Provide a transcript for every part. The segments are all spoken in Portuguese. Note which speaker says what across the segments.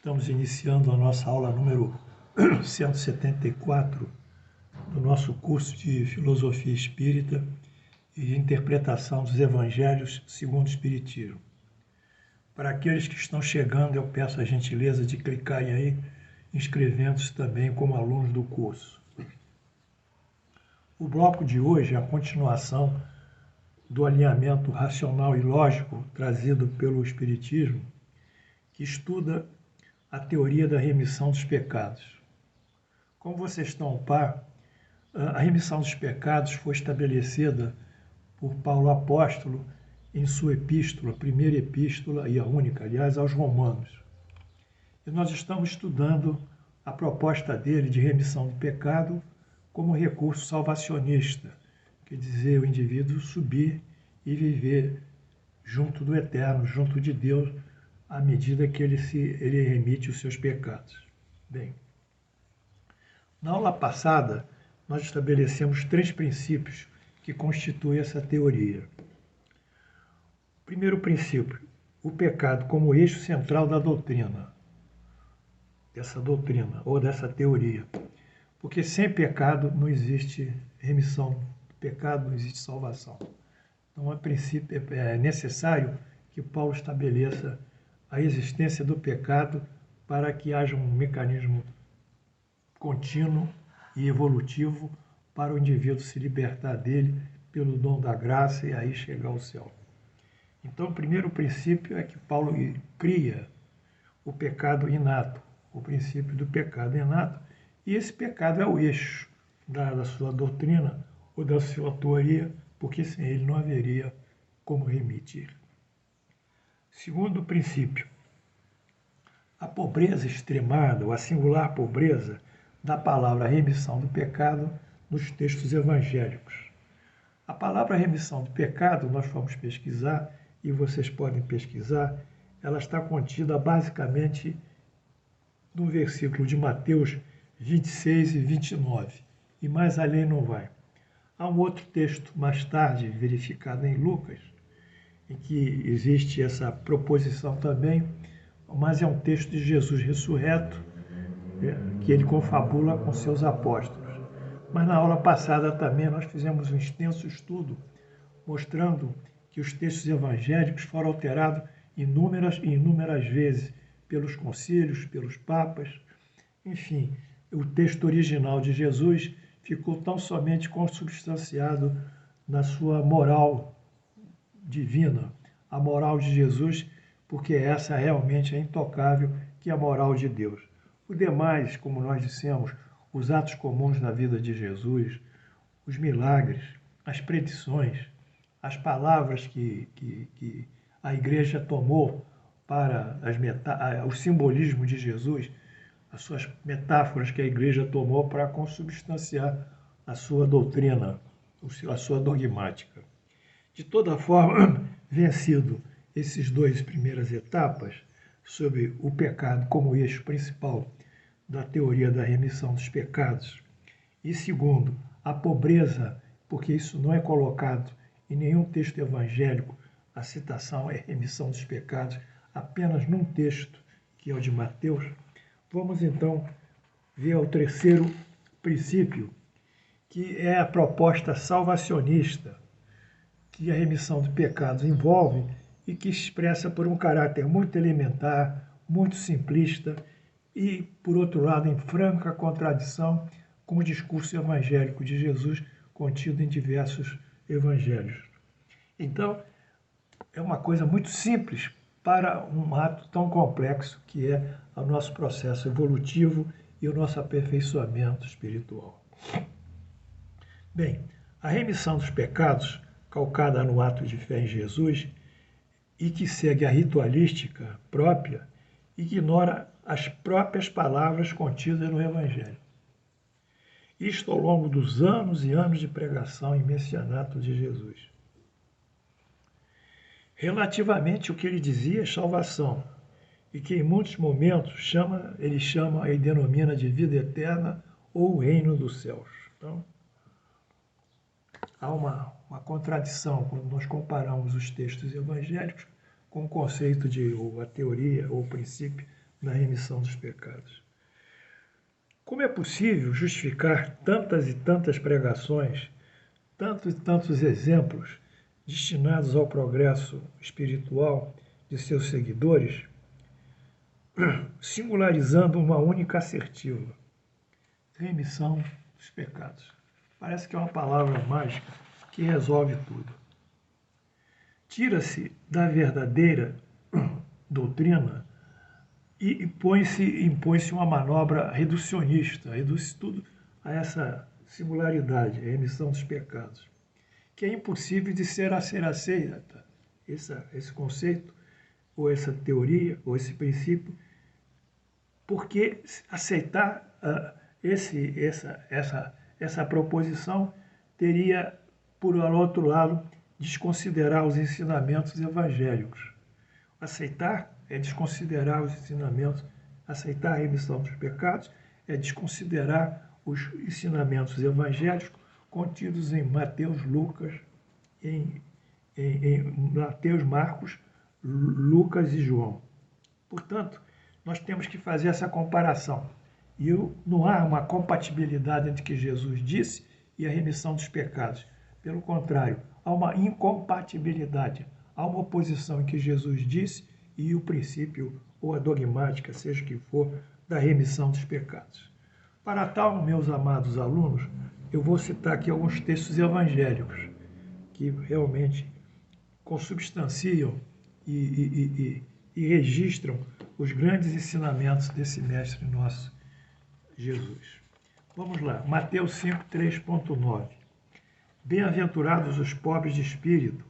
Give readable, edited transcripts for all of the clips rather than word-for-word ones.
Speaker 1: Estamos iniciando a nossa aula número 174 do nosso curso de Filosofia Espírita e de Interpretação dos Evangelhos segundo o Espiritismo. Para aqueles que estão chegando, eu peço a gentileza de clicarem aí, inscrevendo-se também como alunos do curso. O bloco de hoje é a continuação do alinhamento racional e lógico trazido pelo Espiritismo, que estuda a teoria da remissão dos pecados. Como vocês estão a par, a remissão dos pecados foi estabelecida por Paulo Apóstolo em sua epístola, a primeira epístola e a única, aliás, aos Romanos. E nós estamos estudando a proposta dele de remissão do pecado como recurso salvacionista, quer dizer, o indivíduo subir e viver junto do Eterno, junto de Deus, à medida que ele remite os seus pecados. Bem, na aula passada, nós estabelecemos 3 princípios que constituem essa teoria. Primeiro princípio, o pecado como eixo central da doutrina, dessa doutrina ou dessa teoria. Porque sem pecado não existe remissão do pecado, não existe salvação. Então, a princípio, é necessário que Paulo estabeleça a existência do pecado para que haja um mecanismo contínuo e evolutivo para o indivíduo se libertar dele pelo dom da graça e aí chegar ao céu. Então, o primeiro princípio é que Paulo cria o pecado inato, o princípio do pecado inato, e esse pecado é o eixo da sua doutrina ou da sua teoria, porque sem ele não haveria como remitir. Segundo princípio, a pobreza extremada, ou a singular pobreza da palavra remissão do pecado nos textos evangélicos. A palavra remissão do pecado, nós fomos pesquisar, e vocês podem pesquisar, ela está contida basicamente no versículo de Mateus 26 e 29, e mais além não vai. Há um outro texto mais tarde, verificado em Lucas, em que existe essa proposição também, mas é um texto de Jesus ressurreto, que ele confabula com seus apóstolos. Mas na aula passada também nós fizemos um extenso estudo, mostrando que os textos evangélicos foram alterados inúmeras vezes pelos concílios, pelos papas. Enfim, o texto original de Jesus ficou tão somente consubstanciado na sua moral divina, a moral de Jesus, porque essa realmente é intocável, que é a moral de Deus. O demais, como nós dissemos, os atos comuns na vida de Jesus, os milagres, as predições, as palavras que a igreja tomou para o simbolismo de Jesus, as suas metáforas que a igreja tomou para consubstanciar a sua doutrina, a sua dogmática. De toda forma, vencido esses 2 primeiras etapas, sobre o pecado como eixo principal da teoria da remissão dos pecados, e segundo, a pobreza, porque isso não é colocado em nenhum texto evangélico, a citação é remissão dos pecados, apenas num texto, que é o de Mateus. Vamos então ver o terceiro princípio, que é a proposta salvacionista, que a remissão de pecados envolve e que expressa por um caráter muito elementar, muito simplista e, por outro lado, em franca contradição com o discurso evangélico de Jesus contido em diversos evangelhos. Então, é uma coisa muito simples para um ato tão complexo que é o nosso processo evolutivo e o nosso aperfeiçoamento espiritual. Bem, a remissão dos pecados, calcada no ato de fé em Jesus, e que segue a ritualística própria, ignora as próprias palavras contidas no Evangelho. Isto ao longo dos anos e anos de pregação e mencionato de Jesus. Relativamente ao que ele dizia, salvação, e que em muitos momentos ele chama e denomina de vida eterna ou reino dos céus. Então, há uma contradição quando nós comparamos os textos evangélicos com o conceito ou a teoria ou o princípio na remissão dos pecados. Como é possível justificar tantas e tantas pregações, tantos e tantos exemplos destinados ao progresso espiritual de seus seguidores, singularizando uma única assertiva: remissão dos pecados? Parece que é uma palavra mágica que resolve tudo. Tira-se da verdadeira doutrina e impõe-se uma manobra reducionista, reduz tudo a essa singularidade, a remissão dos pecados, que é impossível de ser aceita, esse conceito, ou essa teoria, ou esse princípio, porque aceitar essa proposição teria, por outro lado, desconsiderar os ensinamentos evangélicos. Aceitar é desconsiderar os ensinamentos, aceitar a remissão dos pecados é desconsiderar os ensinamentos evangélicos contidos em Mateus, Lucas, em Mateus, Marcos, Lucas e João. Portanto, nós temos que fazer essa comparação. E não há uma compatibilidade entre o que Jesus disse e a remissão dos pecados. Pelo contrário, há uma incompatibilidade, há uma oposição em que Jesus disse e o princípio, ou a dogmática, seja o que for, da remissão dos pecados. Para tal, meus amados alunos, eu vou citar aqui alguns textos evangélicos que realmente consubstanciam e registram os grandes ensinamentos desse Mestre nosso, Jesus. Vamos lá, Mateus 5, 3.9. Bem-aventurados os pobres de espírito,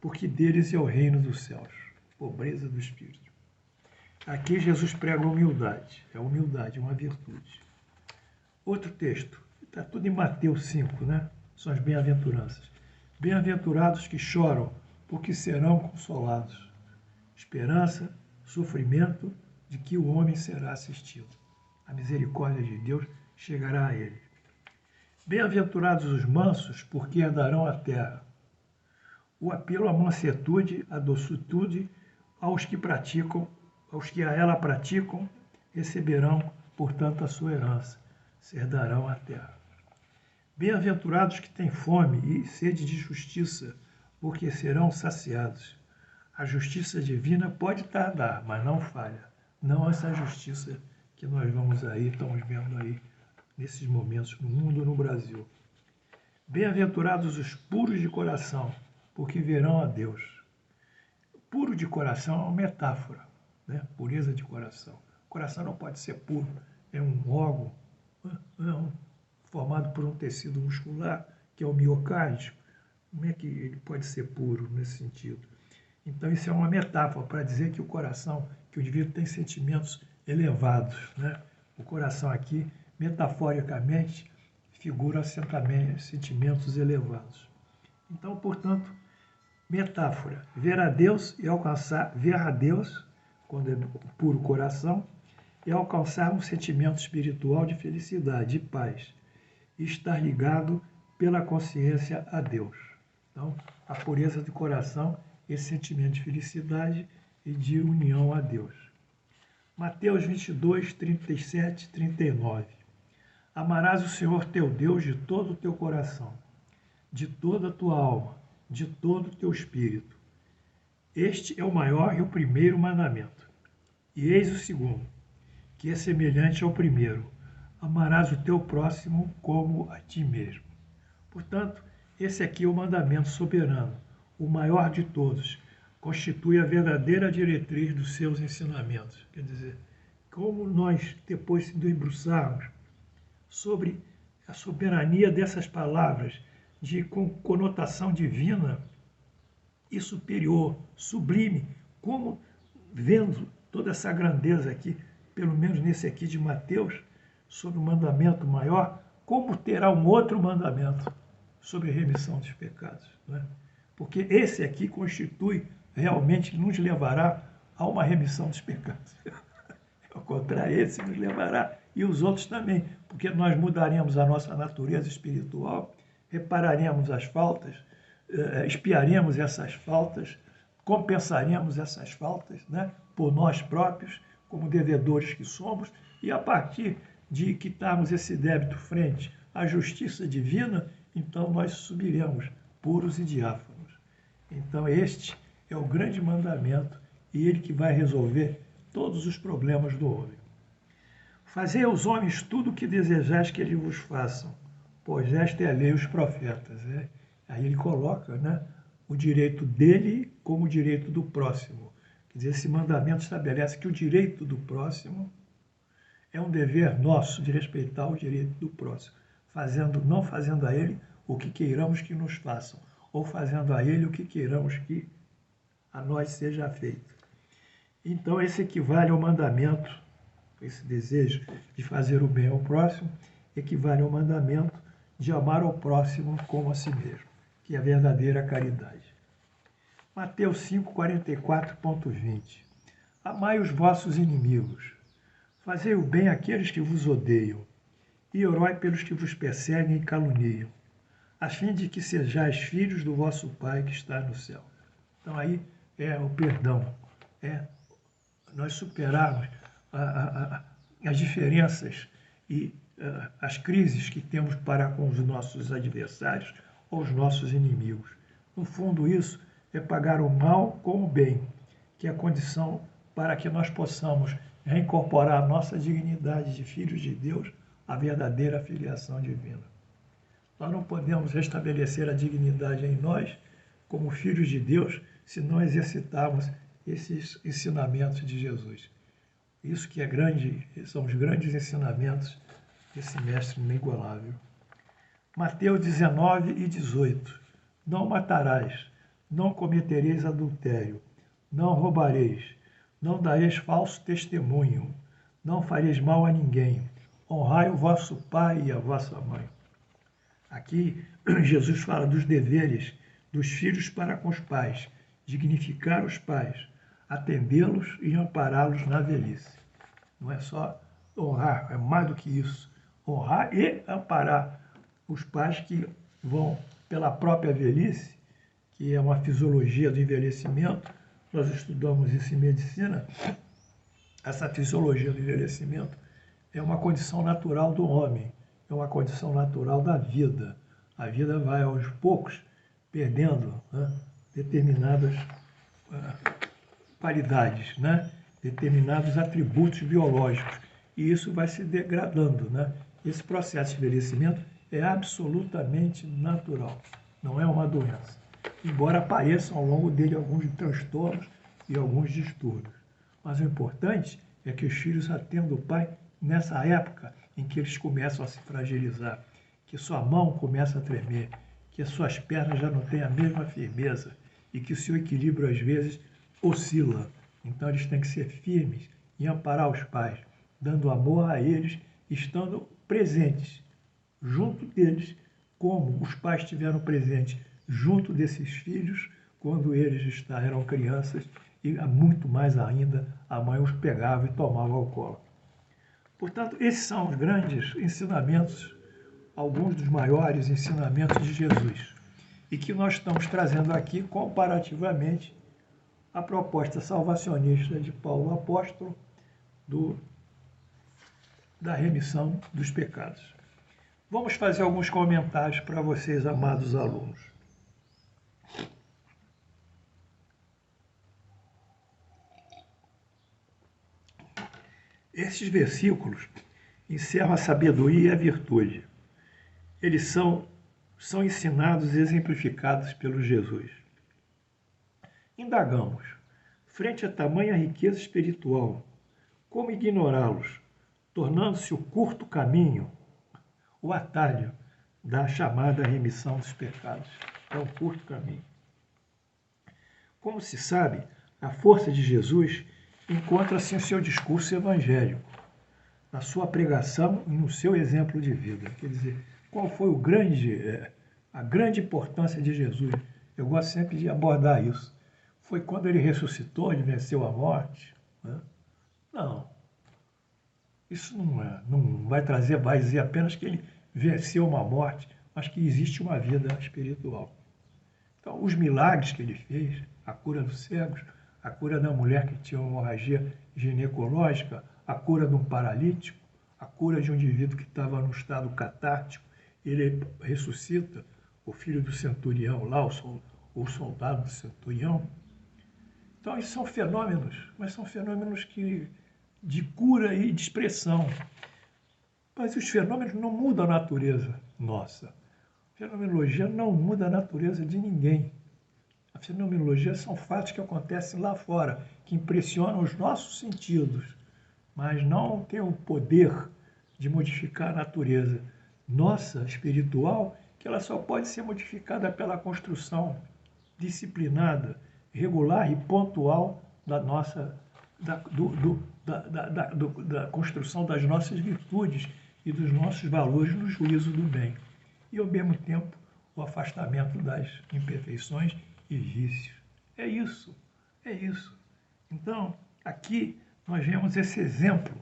Speaker 1: porque deles é o reino dos céus. Pobreza do espírito. Aqui Jesus prega humildade. É humildade, uma virtude. Outro texto, está tudo em Mateus 5, né? São as bem-aventuranças. Bem-aventurados que choram, porque serão consolados. Esperança, sofrimento de que o homem será assistido. A misericórdia de Deus chegará a ele. Bem-aventurados os mansos, porque herdarão a terra. O apelo à mansetude, à docilitude, aos que a ela praticam, receberão, portanto, a sua herança, se herdarão a terra. Bem-aventurados que têm fome e sede de justiça, porque serão saciados. A justiça divina pode tardar, mas não falha. Não essa justiça que nós estamos vendo aí, nesses momentos, no mundo e no Brasil. Bem-aventurados os puros de coração, porque verão a Deus. Puro de coração é uma metáfora, né? Pureza de coração. O coração não pode ser puro, é um órgão formado por um tecido muscular, que é o miocárdio. Como é que ele pode ser puro nesse sentido? Então, isso é uma metáfora para dizer que o coração, que o indivíduo tem sentimentos elevados, né? O coração aqui, metaforicamente, figura sentimentos elevados. Então, portanto, metáfora, ver a Deus, quando é puro coração, e alcançar um sentimento espiritual de felicidade, de paz, e estar ligado pela consciência a Deus. Então, a pureza do coração, esse sentimento de felicidade e de união a Deus. Mateus 22, 37, 39. Amarás o Senhor teu Deus de todo o teu coração, de toda a tua alma, de todo o teu espírito. Este é o maior e o primeiro mandamento. E eis o segundo, que é semelhante ao primeiro. Amarás o teu próximo como a ti mesmo. Portanto, esse aqui é o mandamento soberano, o maior de todos, constitui a verdadeira diretriz dos seus ensinamentos. Quer dizer, como nós, depois de debruçarmos sobre a soberania dessas palavras, de conotação divina e superior, sublime, como vendo toda essa grandeza aqui, pelo menos nesse aqui de Mateus, sobre o mandamento maior, como terá um outro mandamento sobre a remissão dos pecados, não é? Porque esse aqui constitui realmente, nos levará a uma remissão dos pecados. Ao contrário, esse nos levará, e os outros também, porque nós mudaremos a nossa natureza espiritual, repararemos as faltas, expiaremos essas faltas, compensaremos essas faltas, né, por nós próprios, como devedores que somos, e a partir de quitarmos esse débito frente à justiça divina, então nós subiremos puros e diáfanos. Então este é o grande mandamento e ele que vai resolver todos os problemas do homem. Fazei aos homens tudo o que desejais que eles vos façam, pois esta é a lei dos profetas. Aí ele coloca, né, o direito dele como o direito do próximo. Quer dizer, esse mandamento estabelece que o direito do próximo é um dever nosso de respeitar o direito do próximo, não fazendo a ele o que queiramos que nos façam, ou fazendo a ele o que queiramos que a nós seja feito. Então, esse equivale ao mandamento, esse desejo de fazer o bem ao próximo, equivale ao mandamento de amar ao próximo como a si mesmo, que é a verdadeira caridade. Mateus 5, 44.20. Amai os vossos inimigos, fazei o bem àqueles que vos odeiam, e orai pelos que vos perseguem e caluniam, a fim de que sejais filhos do vosso Pai que está no céu. Então aí é o perdão, é nós superarmos as diferenças e as crises que temos para com os nossos adversários ou os nossos inimigos. No fundo, isso é pagar o mal com o bem, que é a condição para que nós possamos reincorporar a nossa dignidade de filhos de Deus à verdadeira filiação divina. Nós não podemos restabelecer a dignidade em nós, como filhos de Deus, se não exercitarmos esses ensinamentos de Jesus. Isso que é grande, são os grandes ensinamentos desse mestre inigualável. Mateus 19 e 18. Não matarás, não cometereis adultério, não roubareis, não dareis falso testemunho, não fareis mal a ninguém, honrai o vosso pai e a vossa mãe. Aqui, Jesus fala dos deveres dos filhos para com os pais, dignificar os pais, atendê-los e ampará-los na velhice. Não é só honrar, é mais do que isso. Honrar e amparar os pais que vão pela própria velhice, que é uma fisiologia do envelhecimento. Nós estudamos isso em medicina. Essa fisiologia do envelhecimento é uma condição natural do homem, é uma condição natural da vida. A vida vai, aos poucos, perdendo, né, determinadas qualidades, né, determinados atributos biológicos. E isso vai se degradando. Né? Esse processo de envelhecimento é absolutamente natural, não é uma doença. Embora apareçam ao longo dele alguns transtornos e alguns distúrbios. Mas o importante é que os filhos atendam o pai nessa época em que eles começam a se fragilizar, que sua mão começa a tremer, que as suas pernas já não têm a mesma firmeza e que o seu equilíbrio, às vezes, oscila. Então, eles têm que ser firmes e amparar os pais, dando amor a eles, estando presentes junto deles, como os pais estiveram presentes junto desses filhos quando eles eram crianças e, muito mais ainda, a mãe os pegava e tomava ao colo. Portanto, esses são os grandes ensinamentos, alguns dos maiores ensinamentos de Jesus, e que nós estamos trazendo aqui comparativamente à proposta salvacionista de Paulo Apóstolo da remissão dos pecados. Vamos fazer alguns comentários para vocês, amados alunos. Estes versículos encerram a sabedoria e a virtude. Eles são ensinados e exemplificados pelo Jesus. Indagamos, frente a tamanha riqueza espiritual, como ignorá-los, tornando-se o curto caminho, o atalho da chamada remissão dos pecados. É um curto caminho. Como se sabe, a força de Jesus encontra-se em seu discurso evangélico, na sua pregação e no seu exemplo de vida. Quer dizer, qual foi a grande importância de Jesus? Eu gosto sempre de abordar isso. Foi quando ele ressuscitou, ele venceu a morte? Né? Não. Isso não vai dizer apenas que ele venceu uma morte, mas que existe uma vida espiritual. Então, os milagres que ele fez, a cura dos cegos, a cura da mulher que tinha uma hemorragia ginecológica, a cura de um paralítico, a cura de um indivíduo que estava num estado catártico, ele ressuscita o filho do centurião lá, o soldado do centurião. Então, isso são fenômenos, mas são fenômenos de cura e de expressão. Mas os fenômenos não mudam a natureza nossa. A fenomenologia não muda a natureza de ninguém. A fenomenologia são fatos que acontecem lá fora, que impressionam os nossos sentidos, mas não têm o poder de modificar a natureza nossa, espiritual, que ela só pode ser modificada pela construção disciplinada, regular e pontual da nossa, da construção das nossas virtudes e dos nossos valores no juízo do bem. E, ao mesmo tempo, o afastamento das imperfeições e vícios. É isso, é isso. Então, aqui nós vemos esse exemplo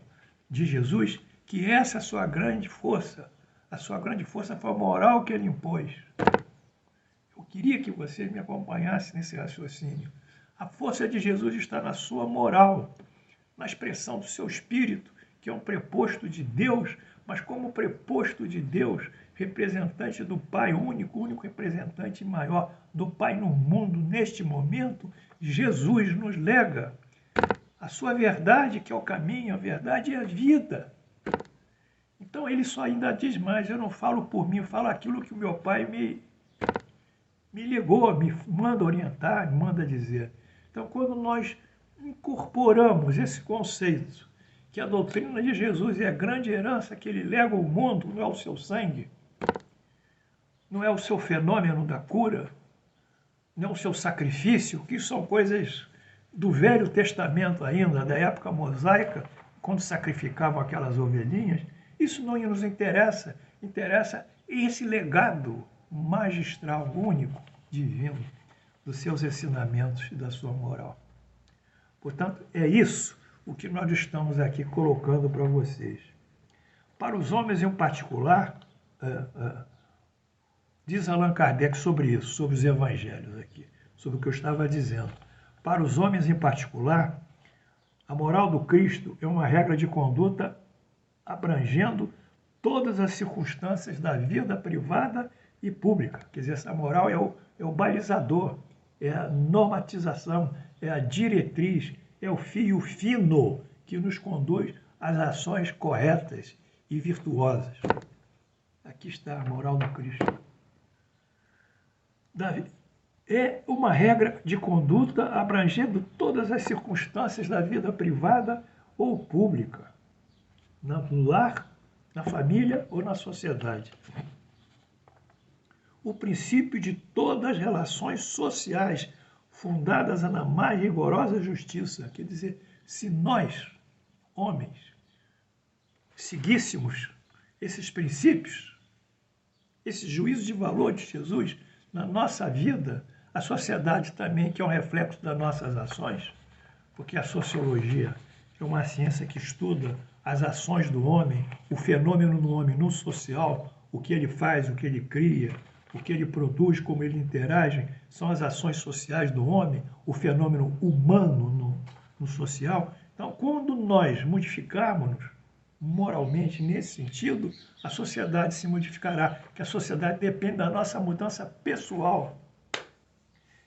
Speaker 1: de Jesus, que essa é a sua grande força. A sua grande força foi a moral que ele impôs. Eu queria que vocês me acompanhassem nesse raciocínio. A força de Jesus está na sua moral, na expressão do seu espírito, que é um preposto de Deus, mas como preposto de Deus, representante do Pai, único representante maior do Pai no mundo, neste momento, Jesus nos lega a sua verdade, que é o caminho, a verdade e a vida. Então ele só ainda diz mais, eu não falo por mim, eu falo aquilo que o meu Pai me legou, me manda orientar, me manda dizer. Então, quando nós incorporamos esse conceito, que a doutrina de Jesus é a grande herança que ele lega ao mundo, não é o seu sangue, não é o seu fenômeno da cura, não é o seu sacrifício, que são coisas do Velho Testamento ainda, da época mosaica, quando sacrificavam aquelas ovelhinhas. Isso não nos interessa, interessa esse legado magistral, único, divino, dos seus ensinamentos e da sua moral. Portanto, é isso o que nós estamos aqui colocando para vocês. Para os homens em particular, diz Allan Kardec sobre isso, sobre os evangelhos aqui, sobre o que eu estava dizendo. Para os homens em particular, a moral do Cristo é uma regra de conduta abrangendo todas as circunstâncias da vida privada e pública. Quer dizer, essa moral é o balizador, é a normatização, é a diretriz, é o fio fino que nos conduz às ações corretas e virtuosas. Aqui está a moral do Cristo. É uma regra de conduta abrangendo todas as circunstâncias da vida privada ou pública, no lar, na família ou na sociedade. O princípio de todas as relações sociais fundadas na mais rigorosa justiça. Quer dizer, se nós, homens, seguíssemos esses princípios, esse juízo de valor de Jesus na nossa vida, a sociedade também, que é um reflexo das nossas ações, porque a sociologia é uma ciência que estuda as ações do homem, o fenômeno do homem no social, o que ele faz, o que ele cria, o que ele produz, como ele interage, são as ações sociais do homem, o fenômeno humano no social. Então, quando nós modificarmos moralmente nesse sentido, a sociedade se modificará, porque a sociedade depende da nossa mudança pessoal.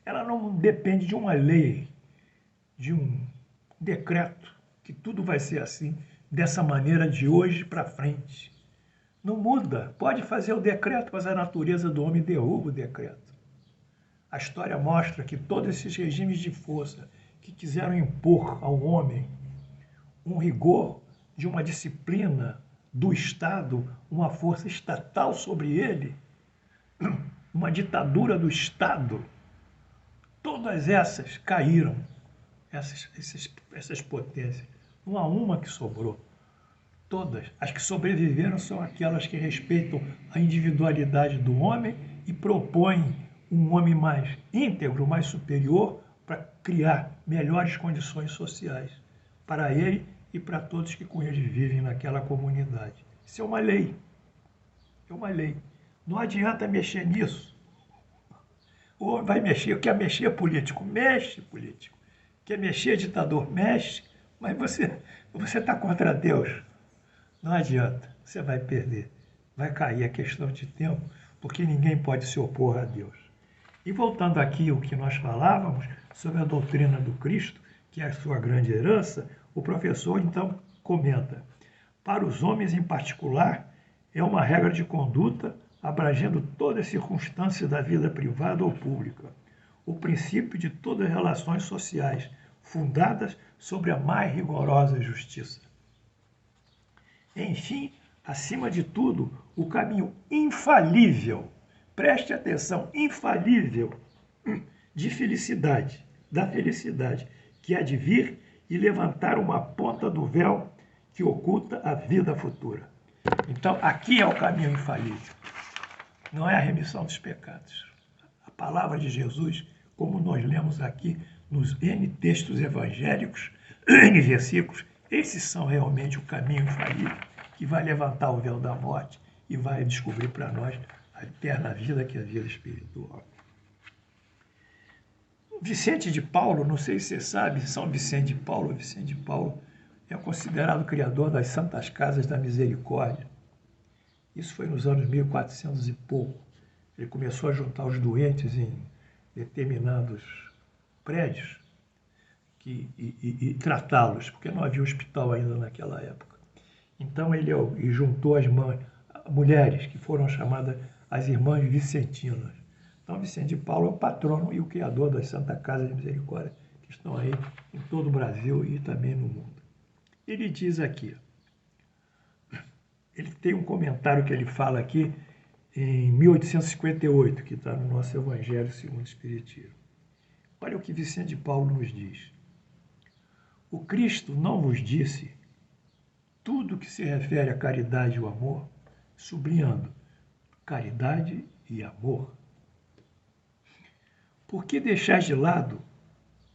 Speaker 1: Ela não depende de uma lei, de um decreto, que tudo vai ser assim, dessa maneira de hoje para frente. Não muda. Pode fazer o decreto, mas a natureza do homem derruba o decreto. A história mostra que todos esses regimes de força que quiseram impor ao homem um rigor de uma disciplina do Estado, uma força estatal sobre ele, uma ditadura do Estado, todas essas caíram, essas potências. Não há uma que sobrou. Todas. As que sobreviveram são aquelas que respeitam a individualidade do homem e propõem um homem mais íntegro, mais superior, para criar melhores condições sociais para ele e para todos que com ele vivem naquela comunidade. Isso é uma lei. É uma lei. Não adianta mexer nisso. Ou vai mexer, quer mexer político? Mexe político. Quer mexer, ditador? Mexe, mas você está contra Deus. Não adianta, você vai perder. Vai cair, é questão de tempo, porque ninguém pode se opor a Deus. E voltando aqui ao que nós falávamos sobre a doutrina do Cristo, que é a sua grande herança, o professor então comenta: para os homens em particular, é uma regra de conduta abrangendo todas as circunstâncias da vida privada ou pública, o princípio de todas as relações sociais, fundadas sobre a mais rigorosa justiça. Enfim, acima de tudo, o caminho infalível, preste atenção, infalível, de felicidade, da felicidade, que há de vir e levantar uma ponta do véu que oculta a vida futura. Então, aqui é o caminho infalível. Não é a remissão dos pecados. A palavra de Jesus, como nós lemos aqui nos N textos evangélicos, N versículos, esses são realmente o caminho infalível que vai levantar o véu da morte e vai descobrir para nós a eterna vida, que é a vida espiritual. Vicente de Paulo, não sei se você sabe, São Vicente de Paulo é considerado o criador das Santas Casas da Misericórdia. Isso foi nos anos 1400 e pouco. Ele começou a juntar os doentes em determinados prédios e tratá-los, porque não havia hospital ainda naquela época. Então ele juntou as mulheres, que foram chamadas as Irmãs Vicentinas. Então Vicente de Paulo é o patrono e o criador das Santa Casa de Misericórdia, que estão aí em todo o Brasil e também no mundo. Ele diz aqui, ele tem um comentário que ele fala aqui em 1858, que está no nosso Evangelho segundo o Espiritismo. Olha o que Vicente de Paulo nos diz. O Cristo não vos disse tudo que se refere à caridade e ao amor, sublinhando caridade e amor. Por que deixais de lado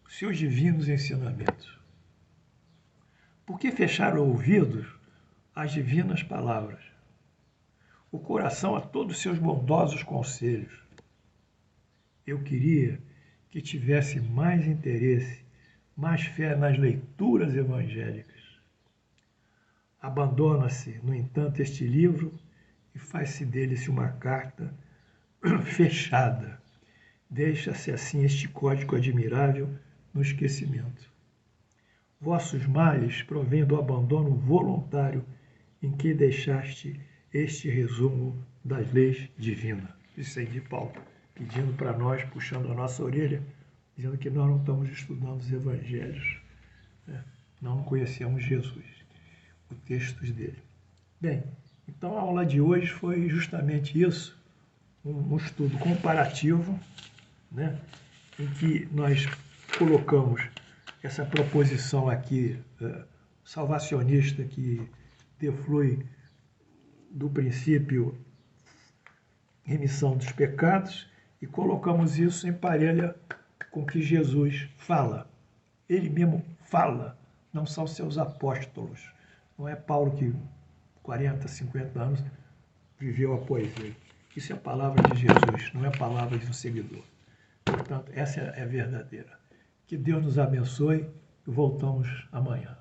Speaker 1: seus divinos ensinamentos? Por que fechar ouvidos às divinas palavras? O coração a todos seus bondosos conselhos. Eu queria que tivesse mais interesse, mais fé nas leituras evangélicas. Abandona-se, no entanto, este livro e faz-se dele-se uma carta fechada. Deixa-se assim este código admirável no esquecimento. Vossos males provêm do abandono voluntário em que deixaste este resumo das leis divinas. Isso aí de Paulo, pedindo para nós, puxando a nossa orelha, dizendo que nós não estamos estudando os evangelhos, né? Não conhecemos Jesus, os textos dele. Bem, então a aula de hoje foi justamente isso, um estudo comparativo, né, em que nós colocamos essa proposição aqui salvacionista que deflui do princípio remissão dos pecados e colocamos isso em parelha com o que Jesus fala. Ele mesmo fala, não são seus apóstolos. Não é Paulo que 40, 50 anos viveu após ele. Isso é a palavra de Jesus, não é a palavra de um seguidor. Portanto, essa é a verdadeira. Que Deus nos abençoe e voltamos amanhã.